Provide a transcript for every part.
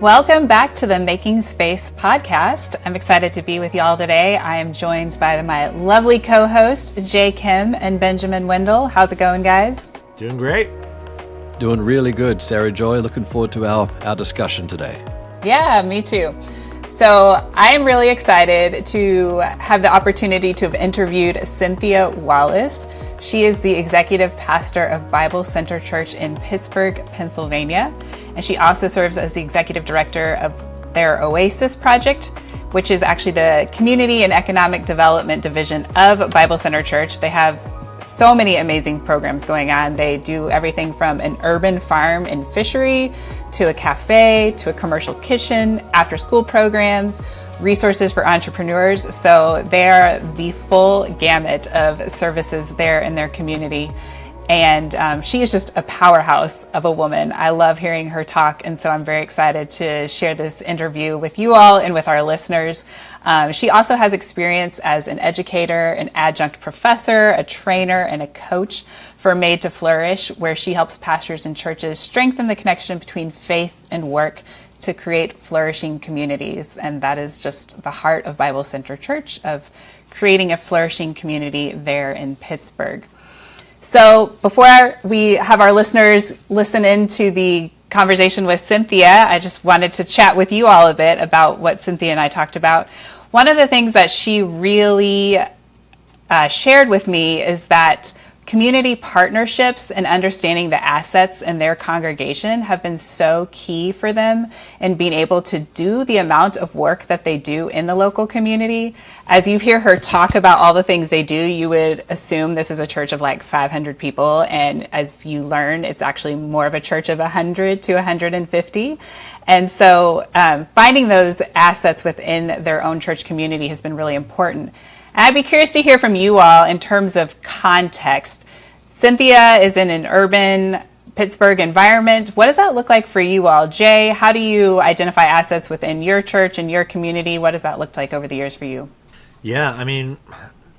Welcome back to the Making Space podcast. I'm excited to be with y'all today. I am joined by my lovely co-host, Jay Kim and Benjamin Wendell. How's it going, guys? Doing great. Doing really good, Sara Joy. Looking forward to our discussion today. Yeah, me too. So I'm really excited to have the opportunity to have interviewed Cynthia Wallace. She is the executive pastor of Bible Center Church in Pittsburgh, Pennsylvania. And she also serves as the executive director of their Oasis Project, which is actually the community and economic development division of Bible Center Church. They have so many amazing programs going on. They do everything from an urban farm and fishery to a cafe to a commercial kitchen, after school programs, resources for entrepreneurs. So they're the full gamut of services there in their community. And she is just a powerhouse of a woman. I love hearing her talk, and so I'm very excited to share this interview with you all and with our listeners. She also has experience as an educator, an adjunct professor, a trainer, and a coach for Made to Flourish, where she helps pastors and churches strengthen the connection between faith and work to create flourishing communities. And that is just the heart of Bible Center Church, of creating a flourishing community there in Pittsburgh. So before we have our listeners listen into the conversation with Cynthia, I just wanted to chat with you all a bit about what Cynthia and I talked about. One of the things that she really shared with me is that community partnerships and understanding the assets in their congregation have been so key for them in being able to do the amount of work that they do in the local community. As you hear her talk about all the things they do, you would assume this is a church of like 500 people. And as you learn, it's actually more of a church of 100 to 150. And so finding those assets within their own church community has been really important. I'd be curious to hear from you all in terms of context. Cynthia is in an urban Pittsburgh environment. What does that look like for you all? Jay, how do you identify assets within your church and your community? What does that look like over the years for you? Yeah, I mean,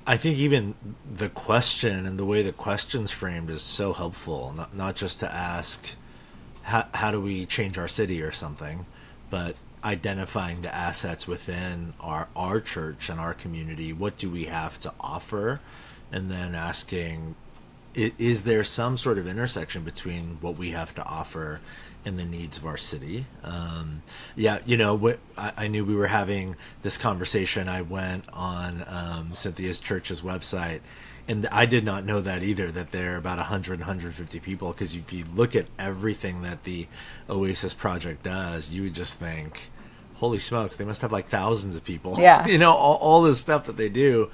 I think even the question and the way the question's framed is so helpful, not just to ask, how do we change our city or something, but identifying the assets within our church and our community. What do we have to offer? And then asking, is there some sort of intersection between what we have to offer and the needs of our city? I knew we were having this conversation. I went on Cynthia's church's website, and I did not know that either, that there are about 100, 150 people, because if you look at everything that the Oasis Project does, you would just think, holy smokes, they must have like thousands of people. Yeah. All this stuff that they do.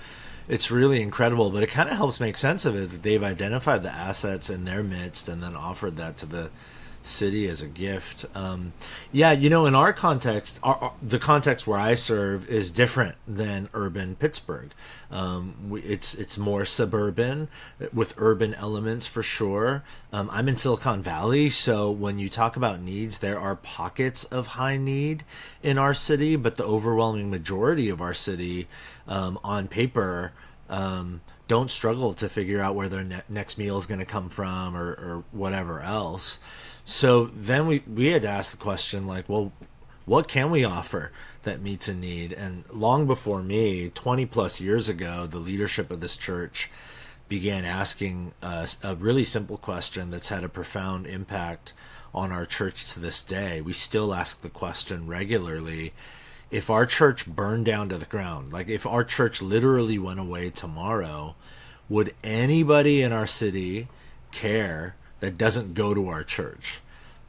It's really incredible, but it kind of helps make sense of it that they've identified the assets in their midst and then offered that to the city as a gift. In our context, the context where I serve is different than urban Pittsburgh. It's more suburban with urban elements for sure. I'm in Silicon Valley, so when you talk about needs, there are pockets of high need in our city, but the overwhelming majority of our city, on paper, don't struggle to figure out where their next meal is going to come from or whatever else. So then we had to ask the question, like, well, what can we offer that meets a need? And long before me, 20 plus years ago, the leadership of this church began asking us a really simple question that's had a profound impact on our church to this day. We still ask the question regularly: if our church burned down to the ground, like if our church literally went away tomorrow, would anybody in our city care that doesn't go to our church?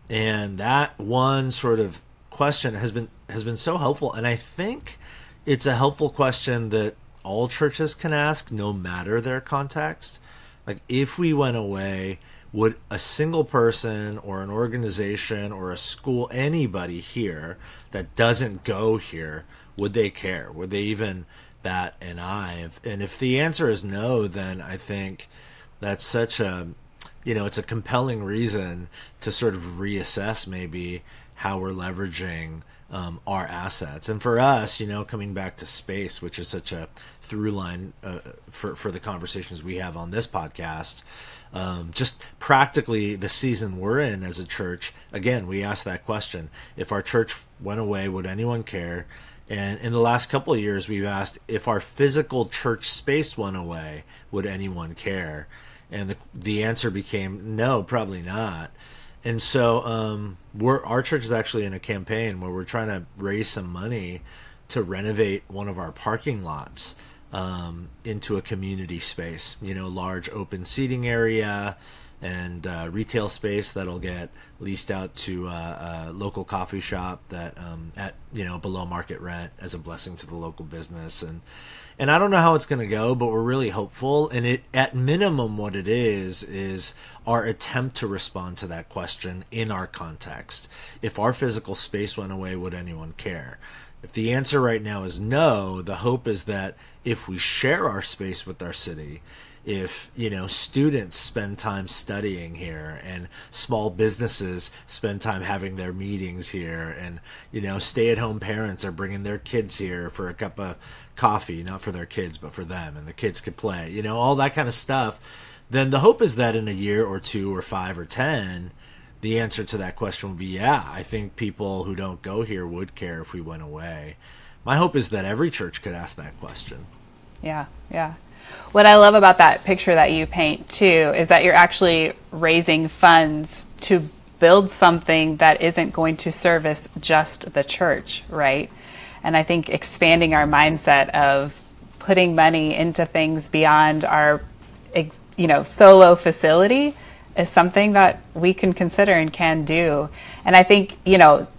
And that one sort of question has been so helpful, and I think it's a helpful question that all churches can ask, no matter their context. Like, if we went away, would a single person or an organization or a school, anybody here that doesn't go here, would they care? Would they even bat an eye? And if the answer is no, then I think that's such a, it's a compelling reason to sort of reassess maybe how we're leveraging our assets. And for us, coming back to space, which is such a through line for the conversations we have on this podcast, just practically the season we're in as a church, again, we ask that question. If our church went away, would anyone care? And in the last couple of years, we've asked, if our physical church space went away, would anyone care? And the answer became no, probably not. And so our church is actually in a campaign where we're trying to raise some money to renovate one of our parking lots into a community space, large open seating area and retail space that'll get leased out to a local coffee shop that at below market rent as a blessing to the local business. And I don't know how it's going to go, but we're really hopeful. And it, at minimum, what it is our attempt to respond to that question in our context. If our physical space went away, would anyone care? If the answer right now is no, the hope is that if we share our space with our city, if students spend time studying here and small businesses spend time having their meetings here, and stay-at-home parents are bringing their kids here for a cup of coffee, not for their kids but for them, and the kids could play, all that kind of stuff, then the hope is that in a year or 2 or 5 or 10, the answer to that question would be, yeah, I think people who don't go here would care if we went away. My hope is that every church could ask that question. Yeah. What I love about that picture that you paint too is that you're actually raising funds to build something that isn't going to service just the church, right? And I think expanding our mindset of putting money into things beyond our, solo facility is something that we can consider and can do. And I think,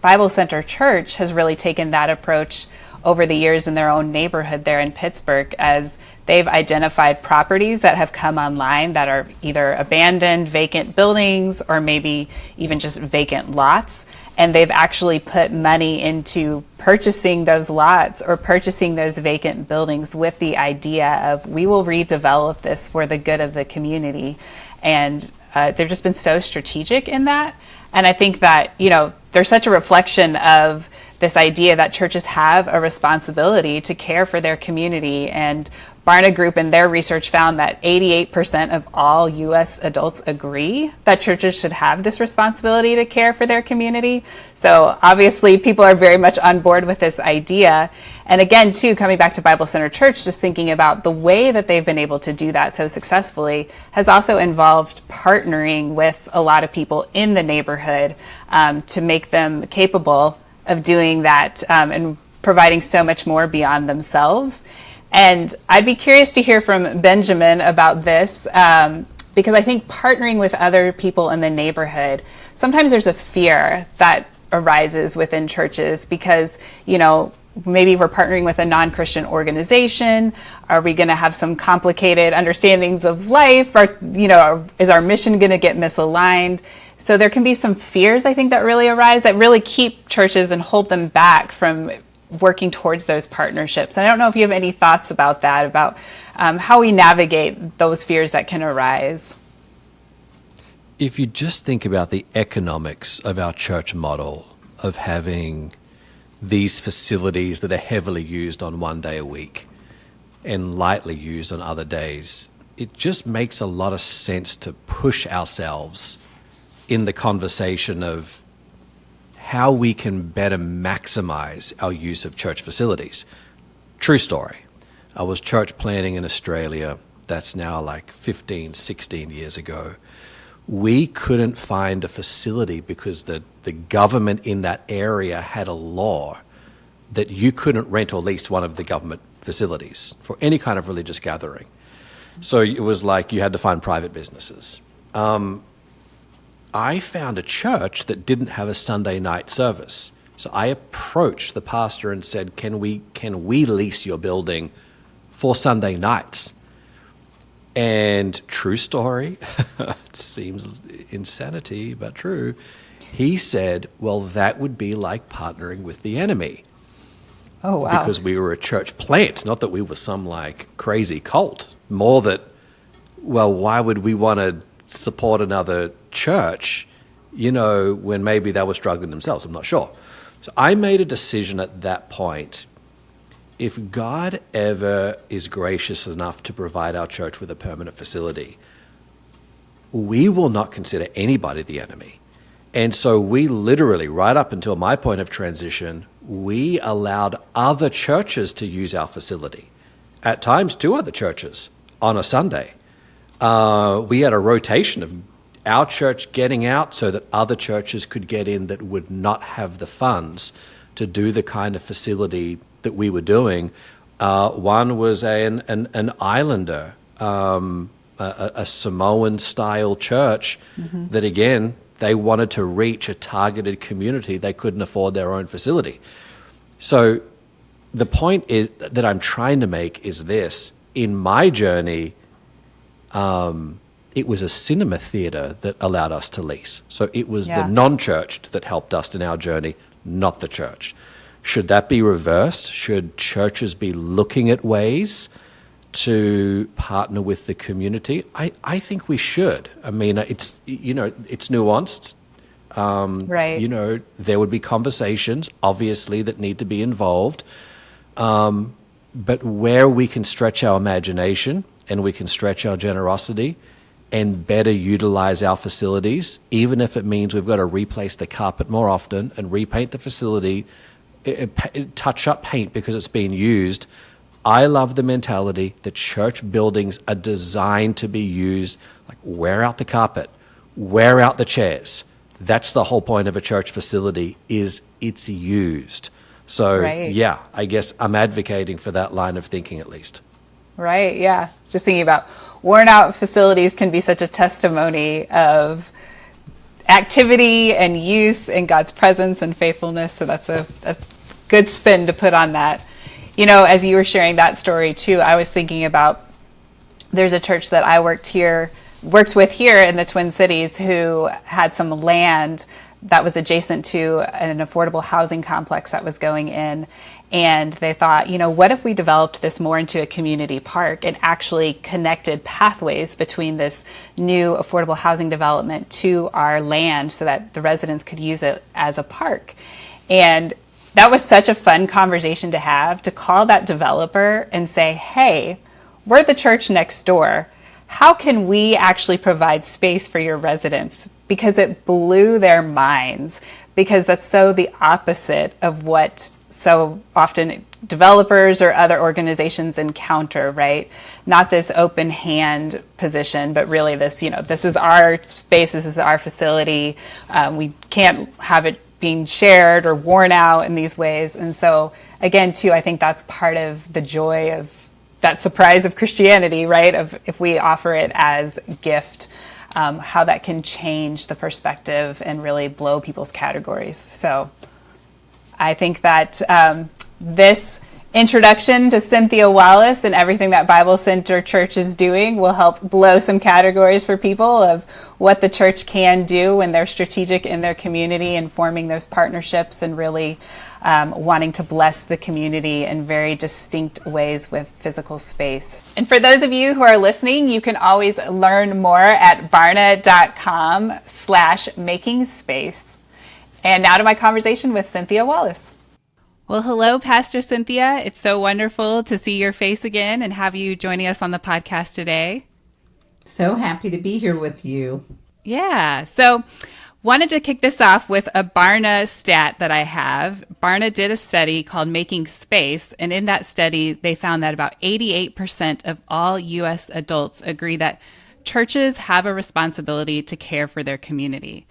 Bible Center Church has really taken that approach over the years in their own neighborhood there in Pittsburgh, as they've identified properties that have come online that are either abandoned, vacant buildings, or maybe even just vacant lots. And they've actually put money into purchasing those lots or purchasing those vacant buildings with the idea of, we will redevelop this for the good of the community. And they've just been so strategic in that. And I think that, there's such a reflection of this idea that churches have a responsibility to care for their community. And Barna Group in their research found that 88% of all U.S. adults agree that churches should have this responsibility to care for their community. So obviously people are very much on board with this idea. And again, too, coming back to Bible Center Church, just thinking about the way that they've been able to do that so successfully has also involved partnering with a lot of people in the neighborhood to make them capable of doing that and providing so much more beyond themselves. And I'd be curious to hear from Benjamin about this, because I think partnering with other people in the neighborhood, sometimes there's a fear that arises within churches because, maybe we're partnering with a non-Christian organization. Are we going to have some complicated understandings of life? Or, is our mission going to get misaligned? So there can be some fears, I think, that really arise that really keep churches and hold them back from working towards those partnerships. And I don't know if you have any thoughts about that, about how we navigate those fears that can arise. If you just think about the economics of our church model of having these facilities that are heavily used on one day a week and lightly used on other days, it just makes a lot of sense to push ourselves in the conversation of how we can better maximize our use of church facilities. True story. I was church planting in Australia. That's now like 15, 16 years ago. We couldn't find a facility because the government in that area had a law that you couldn't rent or lease one of the government facilities for any kind of religious gathering. So it was like you had to find private businesses. I found a church that didn't have a Sunday night service. So I approached the pastor and said, can we lease your building for Sunday nights? And true story, it seems insanity, but true. He said, well, that would be like partnering with the enemy. Oh, wow. Because we were a church plant, not that we were some like crazy cult. More that, well, why would we want to support another church when maybe they were struggling themselves. I'm not sure. So I made a decision at that point. If God ever is gracious enough to provide our church with a permanent facility, we will not consider anybody the enemy. And so we literally, right up until my point of transition, we allowed other churches to use our facility. At times, 2 other churches on a Sunday. We had a rotation of our church getting out so that other churches could get in that would not have the funds to do the kind of facility that we were doing. One was an islander, a Samoan-style church that, again, they wanted to reach a targeted community. They couldn't afford their own facility. So the point is that I'm trying to make is this. In my journey, it was a cinema theater that allowed us to lease. So it was the non-churched that helped us in our journey, not the church. Should that be reversed? Should churches be looking at ways to partner with the community? I think we should. I mean, it's nuanced. Right. There would be conversations, obviously, that need to be involved. But where we can stretch our imagination and we can stretch our generosity and better utilize our facilities, even if it means we've got to replace the carpet more often and repaint the facility, touch up paint because it's being used. I love the mentality that church buildings are designed to be used, like wear out the carpet, wear out the chairs. That's the whole point of a church facility, is it's used. So, yeah, I guess I'm advocating for that line of thinking at least. Right, yeah. Just thinking about worn out facilities can be such a testimony of activity and use and God's presence and faithfulness. So that's a good spin to put on that. As you were sharing that story too, I was thinking about, there's a church that I worked with here in the Twin Cities who had some land that was adjacent to an affordable housing complex that was going in. And they thought, what if we developed this more into a community park and actually connected pathways between this new affordable housing development to our land so that the residents could use it as a park? And that was such a fun conversation to have, to call that developer and say, hey, we're the church next door. How can we actually provide space for your residents? Because it blew their minds, because that's so the opposite of what so often developers or other organizations encounter, right? Not this open hand position, but really this, this is our space, this is our facility. We can't have it being shared or worn out in these ways. And so again, too, I think that's part of the joy of that surprise of Christianity, right? Of if we offer it as a gift, how that can change the perspective and really blow people's categories. So I think that this introduction to Cynthia Wallace and everything that Bible Center Church is doing will help blow some categories for people of what the church can do when they're strategic in their community and forming those partnerships and really wanting to bless the community in very distinct ways with physical space. And for those of you who are listening, you can always learn more at barna.com/makingspace. And now to my conversation with Cynthia Wallace. Well, hello, Pastor Cynthia. It's so wonderful to see your face again and have you joining us on the podcast today. So happy to be here with you. Yeah. So wanted to kick this off with a Barna stat that I have. Barna did a study called Making Space. And in that study, they found that about 88% of all U.S. adults agree that churches have a responsibility to care for their community.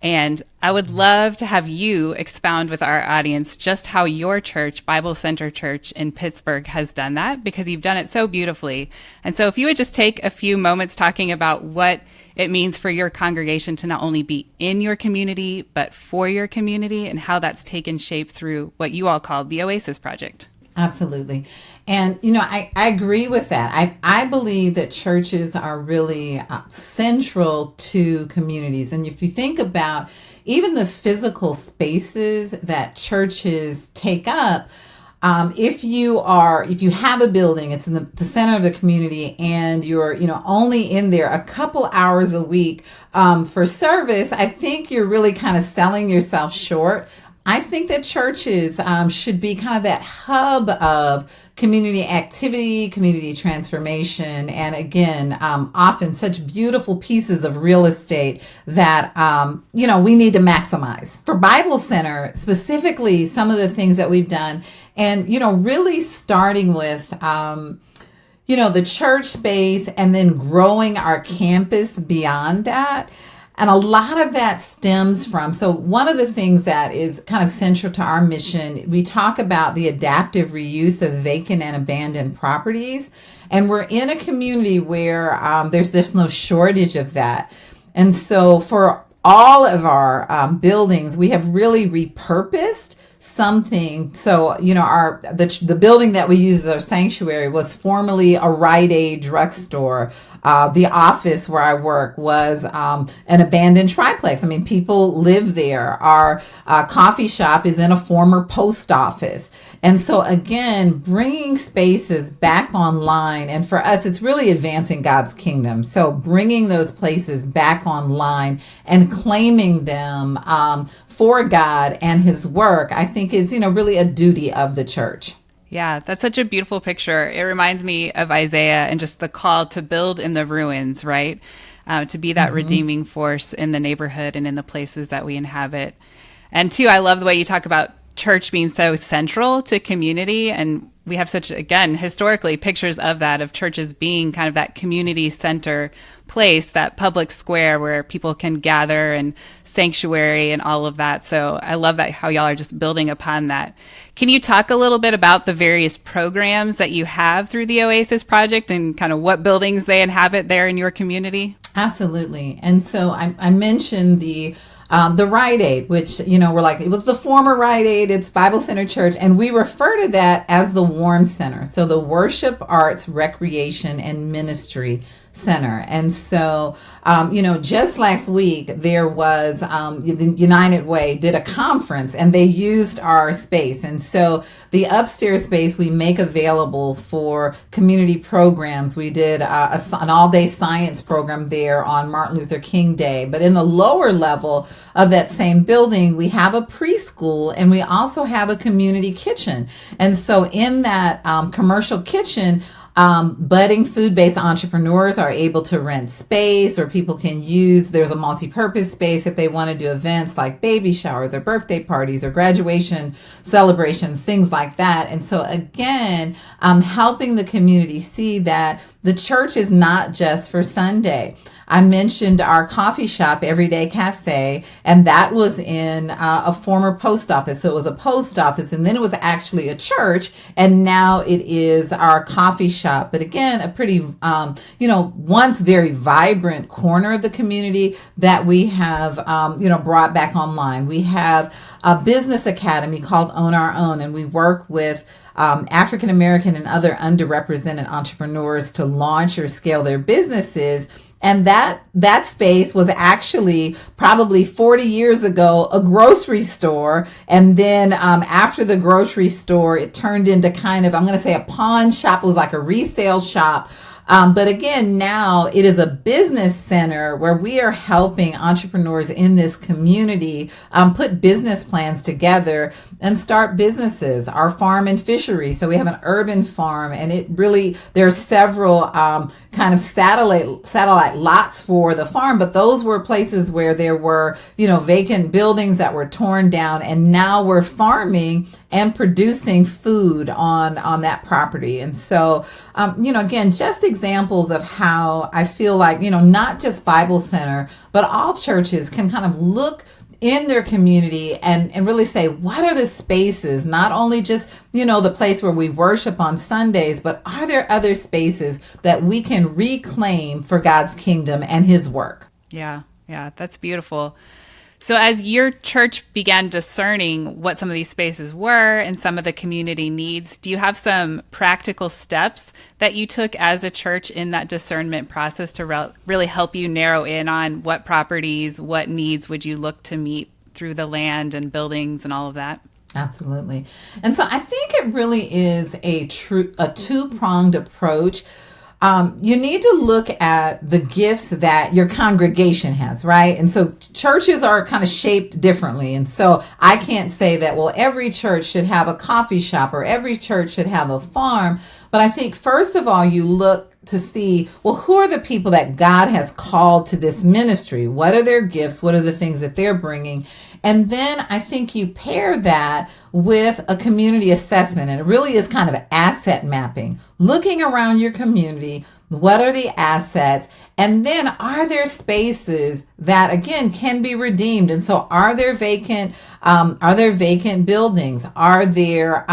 And I would love to have you expound with our audience just how your church, Bible Center Church in Pittsburgh, has done that, because you've done it so beautifully. And so if you would just take a few moments talking about what it means for your congregation to not only be in your community, but for your community, and how that's taken shape through what you all call the Oasis Project. Absolutely. And, I agree with that. I believe that churches are really central to communities. And if you think about even the physical spaces that churches take up, if you have a building, it's in the center of the community, and you're, only in there a couple hours a week for service, I think you're really kind of selling yourself short. I think that churches should be kind of that hub of community activity, community transformation, and again, often such beautiful pieces of real estate that, we need to maximize. For Bible Center, specifically, some of the things that we've done, and, really starting with, the church space and then growing our campus beyond that. And a lot of that stems from, so one of the things that is kind of central to our mission, we talk about the adaptive reuse of vacant and abandoned properties. And we're in a community where there's just no shortage of that. And so for all of our buildings, we have really repurposed something. So, the building that we use as our sanctuary was formerly a Rite Aid drugstore. The office where I work was an abandoned triplex. I mean, people live there. Our coffee shop is in a former post office. And so again, bringing spaces back online, and for us, it's really advancing God's kingdom. So bringing those places back online and claiming them for God and his work, I think is, really a duty of the church. Yeah, that's such a beautiful picture. It reminds me of Isaiah and just the call to build in the ruins, right? To be that redeeming force in the neighborhood and in the places that we inhabit. And two, I love the way you talk about church being so central to community. And we have such, again, historically pictures of that, of churches being kind of that community center place, that public square where people can gather, and sanctuary and all of that. So I love that, how y'all are just building upon that. Can you talk a little bit about the various programs that you have through the Oasis Project and kind of what buildings they inhabit there in your community? Absolutely. And so I mentioned the Rite Aid, which, we're like, it was the former Rite Aid, it's Bible Center Church, and we refer to that as the Warm Center. So the Worship, Arts, Recreation, and Ministry Center. And so, just last week, there was the United Way did a conference, and they used our space. And so the upstairs space we make available for community programs. We did an all-day science program there on Martin Luther King Day. But in the lower level of that same building, we have a preschool, and we also have a community kitchen. And so in that commercial kitchen, budding food-based entrepreneurs are able to rent space, or people can use, there's a multi-purpose space if they want to do events like baby showers or birthday parties or graduation celebrations, things like that. And so again, helping the community see that the church is not just for Sunday. I mentioned our coffee shop, Everyday Cafe, and that was in a former post office. So it was a post office, and then it was actually a church, and now it is our coffee shop. But again, a pretty, once very vibrant corner of the community that we have, brought back online. We have a business academy called Own Our Own, and we work with African American and other underrepresented entrepreneurs to launch or scale their businesses. And that space was actually probably 40 years ago a grocery store. And then after the grocery store, it turned into kind of, I'm going to say, a pawn shop. It was like a resale shop. But again, now it is a business center where we are helping entrepreneurs in this community put business plans together and start businesses. Our farm and fishery. So we have an urban farm, and it really, there's several kind of satellite lots for the farm, but those were places where there were, vacant buildings that were torn down, and now we're farming and producing food on that property. And so, again, just examples of how I feel like, not just Bible Center, but all churches can kind of look in their community and really say, what are the spaces, not only just, the place where we worship on Sundays, but are there other spaces that we can reclaim for God's kingdom and his work? Yeah, that's beautiful. So as your church began discerning what some of these spaces were and some of the community needs, do you have some practical steps that you took as a church in that discernment process to really help you narrow in on what properties, what needs would you look to meet through the land and buildings and all of that? Absolutely. And so I think it really is a two-pronged approach. You need to look at the gifts that your congregation has, right? And so churches are kind of shaped differently. And so I can't say that, well, every church should have a coffee shop or every church should have a farm. But I think, first of all, you look to see, well, who are the people that God has called to this ministry? What are their gifts? What are the things that they're bringing? And then I think you pair that with a community assessment. And it really is kind of asset mapping, looking around your community. What are the assets? And then are there spaces that, again, can be redeemed? And so are there vacant buildings? Are there,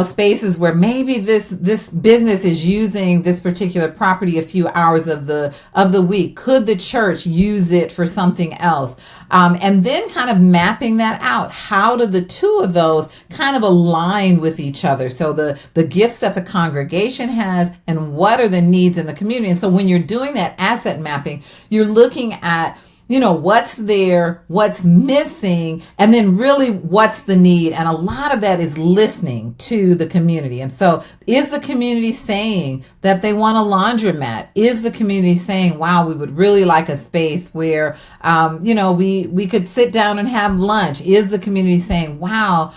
spaces where maybe this business is using this particular property a few hours of the week? Could the church use it for something else? And then kind of mapping that out. How do the two of those kind of align with each other? So the gifts that the congregation has and what are the needs in the community. And so when you're doing that asset mapping, you're looking at, what's there, what's missing, and then really what's the need. And a lot of that is listening to the community. And so is the community saying that they want a laundromat? Is the community saying, wow, we would really like a space where, we could sit down and have lunch? Is the community saying, wow,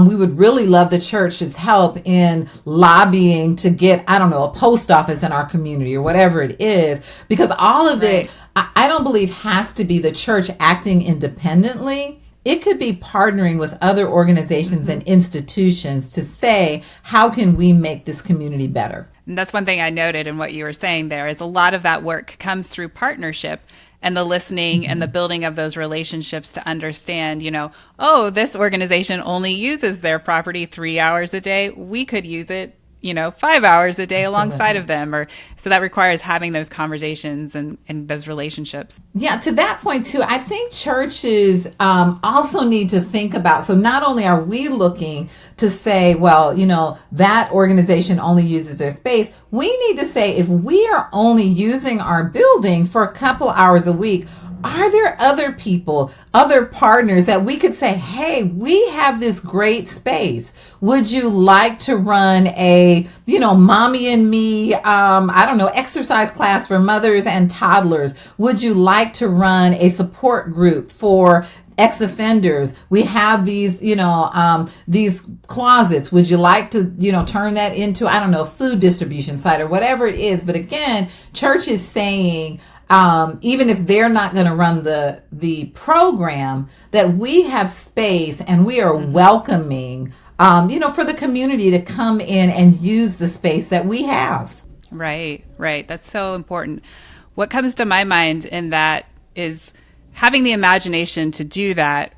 we would really love the church's help in lobbying to get, a post office in our community or whatever it is? Because all of it, I don't believe, has to be the church acting independently. It could be partnering with other organizations and institutions to say, how can we make this community better? And that's one thing I noted in what you were saying there is a lot of that work comes through partnership and the listening and the building of those relationships to understand, this organization only uses their property 3 hours a day. We could use it 5 hours a day alongside of them. So that requires having those conversations and those relationships. Yeah, to that point too, I think churches also need to think about, so not only are we looking to say, well, that organization only uses their space, we need to say, if we are only using our building for a couple hours a week, are there other people, other partners that we could say, hey, we have this great space. Would you like to run a, mommy and me, exercise class for mothers and toddlers? Would you like to run a support group for ex-offenders? We have these, these closets. Would you like to, turn that into, food distribution site or whatever it is? But again, church is saying, even if they're not going to run the program, that we have space and we are welcoming, for the community to come in and use the space that we have. Right. That's so important. What comes to my mind in that is having the imagination to do that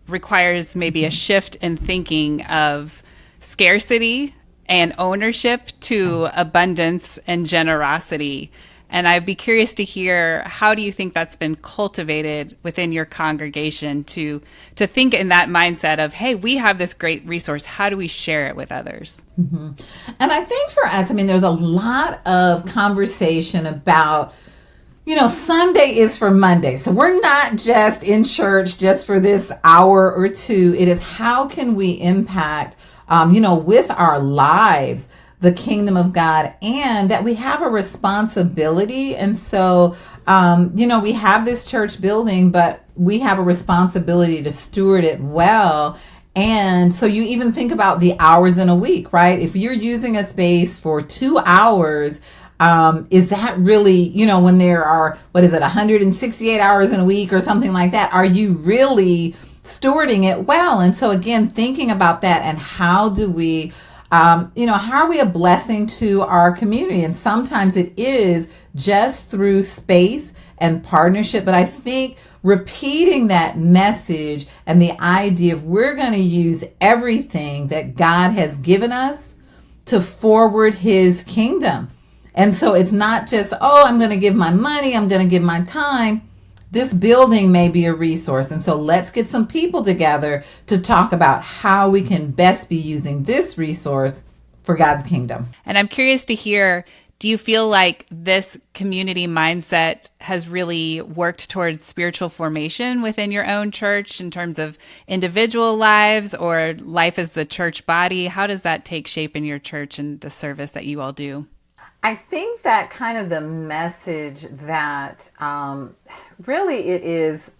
requires maybe a shift in thinking of scarcity and ownership to abundance and generosity. And I'd be curious to hear, how do you think that's been cultivated within your congregation to think in that mindset of, hey, we have this great resource. How do we share it with others? Mm-hmm. And I think for us, there's a lot of conversation about, Sunday is for Monday. So we're not just in church just for this hour or two. It is, how can we impact, with our lives, the kingdom of God, and that we have a responsibility. And so, we have this church building, but we have a responsibility to steward it well. And so you even think about the hours in a week, right? If you're using a space for 2 hours, is that really, when there are, 168 hours in a week or something like that, are you really stewarding it well? And so again, thinking about that, and how do we, how are we a blessing to our community? And sometimes it is just through space and partnership. But I think repeating that message and the idea of we're going to use everything that God has given us to forward his kingdom. And so it's not just, I'm going to give my money, I'm going to give my time. This building may be a resource. And so let's get some people together to talk about how we can best be using this resource for God's kingdom. And I'm curious to hear, Do you feel like this community mindset has really worked towards spiritual formation within your own church in terms of individual lives or life as the church body? How does that take shape in your church and the service that you all do? I think that kind of the message that really it is,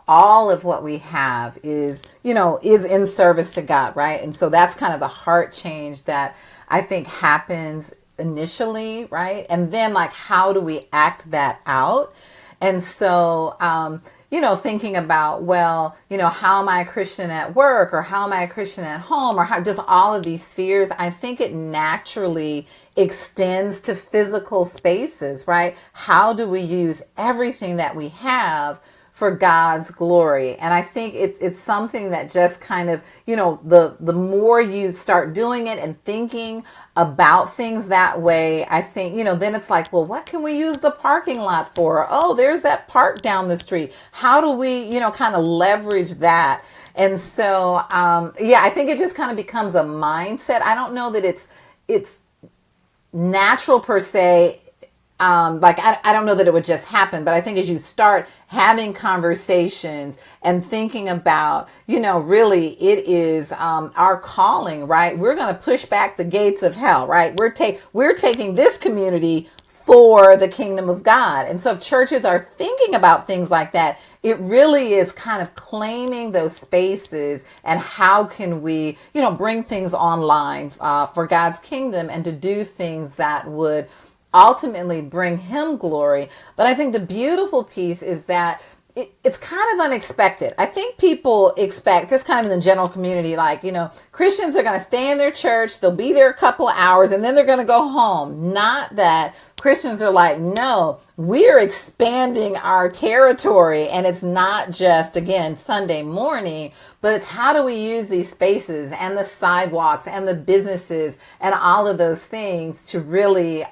all of what we have is in service to God, right? And so that's kind of the heart change that I think happens initially, right? And then like, how do we act that out? And so, thinking about, well, how am I a Christian at work, or how am I a Christian at home, or how just all of these spheres, I think it naturally extends to physical spaces, right? How do we use everything that we have for God's glory? And I think it's something that just kind of, the more you start doing it and thinking about things that way, I think, then it's like, well, what can we use the parking lot for? Oh, there's that park down the street. How do we, kind of leverage that? And so, I think it just kind of becomes a mindset. I don't know that it's natural per se. I don't know that it would just happen, but I think as you start having conversations and thinking about, really it is our calling, right? We're going to push back the gates of hell, right? We're taking this community for the kingdom of God. And so if churches are thinking about things like that, it really is kind of claiming those spaces and how can we, bring things online for God's kingdom and to do things that would ultimately bring him glory. But I think the beautiful piece is that it's kind of unexpected. I think people expect, just kind of in the general community, like, Christians are going to stay in their church, they'll be there a couple of hours, and then they're going to go home. Not that Christians are like, no, we're expanding our territory. And it's not just, again, Sunday morning, but it's how do we use these spaces and the sidewalks and the businesses and all of those things to really,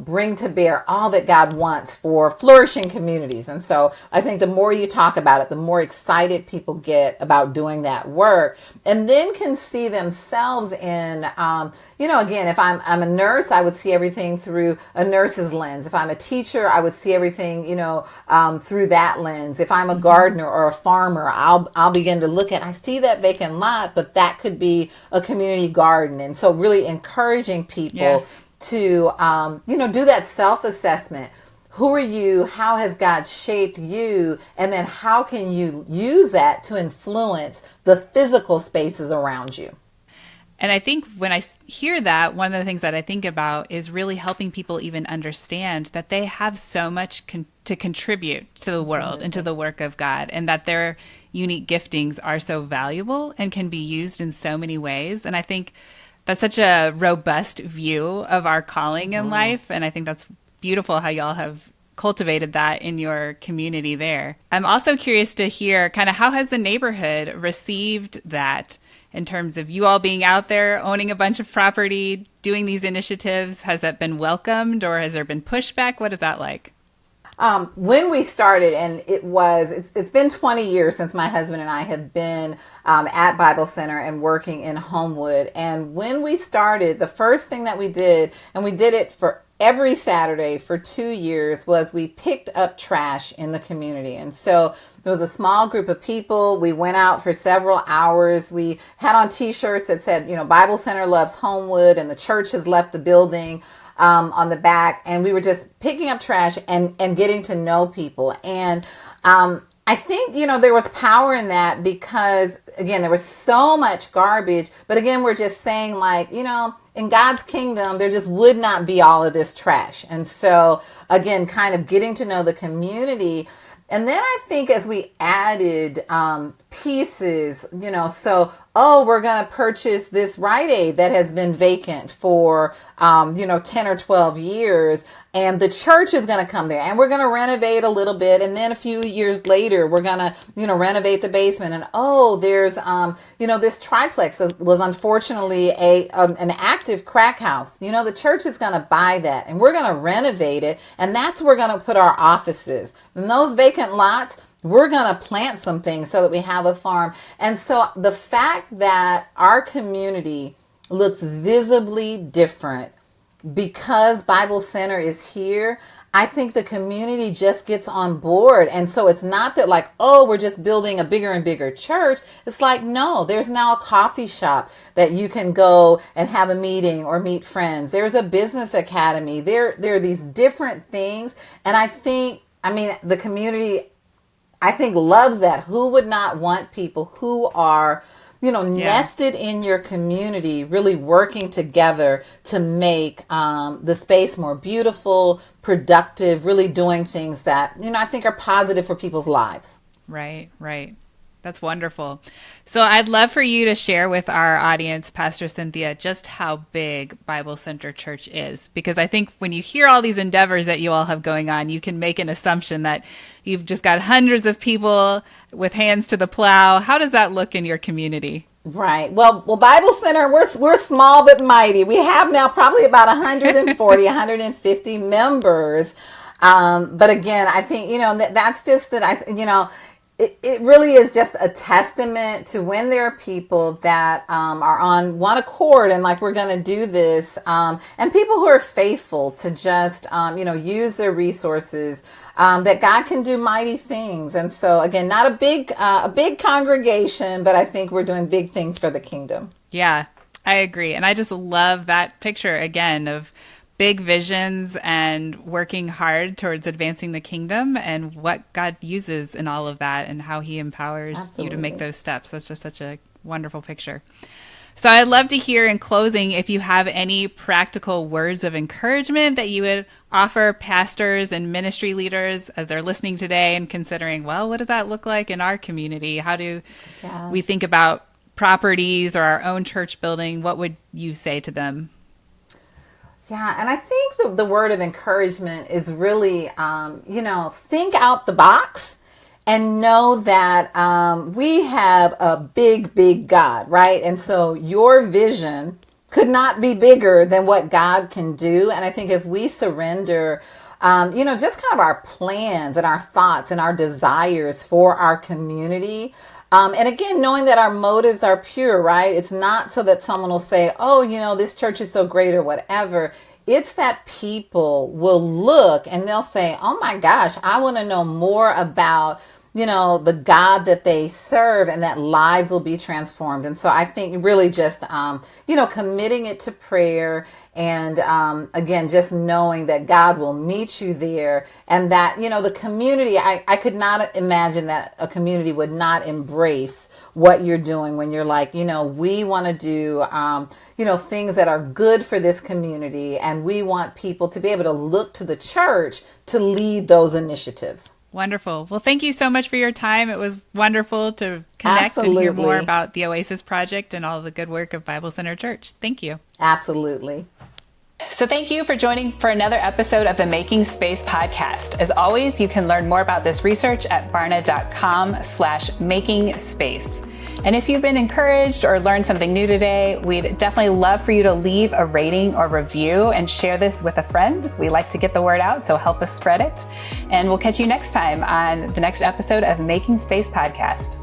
bring to bear all that God wants for flourishing communities. And so I think the more you talk about it, the more excited people get about doing that work, and then can see themselves in, again, if I'm a nurse, I would see everything through a nurse's lens. If I'm a teacher, I would see everything, through that lens. If I'm a gardener or a farmer, I'll begin to look at, I see that vacant lot, but that could be a community garden. And so really encouraging people to, do that self-assessment. Who are you? How has God shaped you? And then how can you use that to influence the physical spaces around you? And I think when I hear that, one of the things that I think about is really helping people even understand that they have so much to contribute to the world and to the work of God, and that their unique giftings are so valuable and can be used in so many ways. And I think that's such a robust view of our calling in life. And I think that's beautiful how y'all have cultivated that in your community there. I'm also curious to hear kind of how has the neighborhood received that in terms of you all being out there, owning a bunch of property, doing these initiatives? Has that been welcomed or has there been pushback? What is that like? When we started, and it's been 20 years since my husband and I have been at Bible Center and working in Homewood. And when we started, the first thing that we did, and we did it for every Saturday for 2 years, was we picked up trash in the community. And so there was a small group of people. We went out for several hours. We had on t-shirts that said, Bible Center loves Homewood and the church has left the building. On the back, and we were just picking up trash and getting to know people. And I think, there was power in that because, again, there was so much garbage. But again, we're just saying, like, in God's kingdom, there just would not be all of this trash. And so, again, kind of getting to know the community. And then I think as we added pieces, we're going to purchase this Rite Aid that has been vacant for, 10 or 12 years. And the church is going to come there and we're going to renovate a little bit. And then a few years later, we're going to, renovate the basement. And, there's, this triplex was unfortunately an active crack house. The church is going to buy that and we're going to renovate it. And that's where we're going to put our offices. And those vacant lots, we're going to plant some things so that we have a farm. And so the fact that our community looks visibly different because Bible Center is here, I think the community just gets on board. And so it's not that like, oh, we're just building a bigger and bigger church. It's like, no, there's now a coffee shop that you can go and have a meeting or meet friends. There's a business academy. There are these different things. And the community, I think, loves that. Who would not want people who are nested in your community, really working together to make the space more beautiful, productive, really doing things that, I think are positive for people's lives. Right. That's wonderful. So I'd love for you to share with our audience, Pastor Cynthia, just how big Bible Center Church is. Because I think when you hear all these endeavors that you all have going on, you can make an assumption that you've just got hundreds of people with hands to the plow. How does that look in your community? Right. Well, Bible Center, we're small but mighty. We have now probably about 140, 150 members. But again, I think, that's just that it really is just a testament to when there are people that are on one accord and like, we're going to do this, and people who are faithful to just, use their resources, that God can do mighty things. And so again, not a big congregation, but I think we're doing big things for the kingdom. Yeah, I agree. And I just love that picture again of big visions and working hard towards advancing the kingdom and what God uses in all of that and how he empowers you to make those steps. That's just such a wonderful picture. So I'd love to hear in closing if you have any practical words of encouragement that you would offer pastors and ministry leaders as they're listening today and considering, well, what does that look like in our community? How do we think about properties or our own church building? What would you say to them? Yeah, and I think the word of encouragement is really, think out the box and know that we have a big, big God, right? And so your vision could not be bigger than what God can do. And I think if we surrender, just kind of our plans and our thoughts and our desires for our community, and again, knowing that our motives are pure, right? It's not so that someone will say, oh, this church is so great or whatever. It's that people will look and they'll say, oh my gosh, I want to know more about, the God that they serve, and that lives will be transformed. And so I think really just, committing it to prayer and, again, just knowing that God will meet you there, and that, the community, I could not imagine that a community would not embrace what you're doing when you're like, we want to do, things that are good for this community. And we want people to be able to look to the church to lead those initiatives. Wonderful. Well, thank you so much for your time. It was wonderful to connect and hear more about the Oasis Project and all the good work of Bible Center Church. Thank you. Absolutely. So thank you for joining for another episode of the Making Space podcast. As always, you can learn more about this research at barna.com/makingspace. And if you've been encouraged or learned something new today, we'd definitely love for you to leave a rating or review and share this with a friend. We like to get the word out, so help us spread it. And we'll catch you next time on the next episode of Making Space podcast.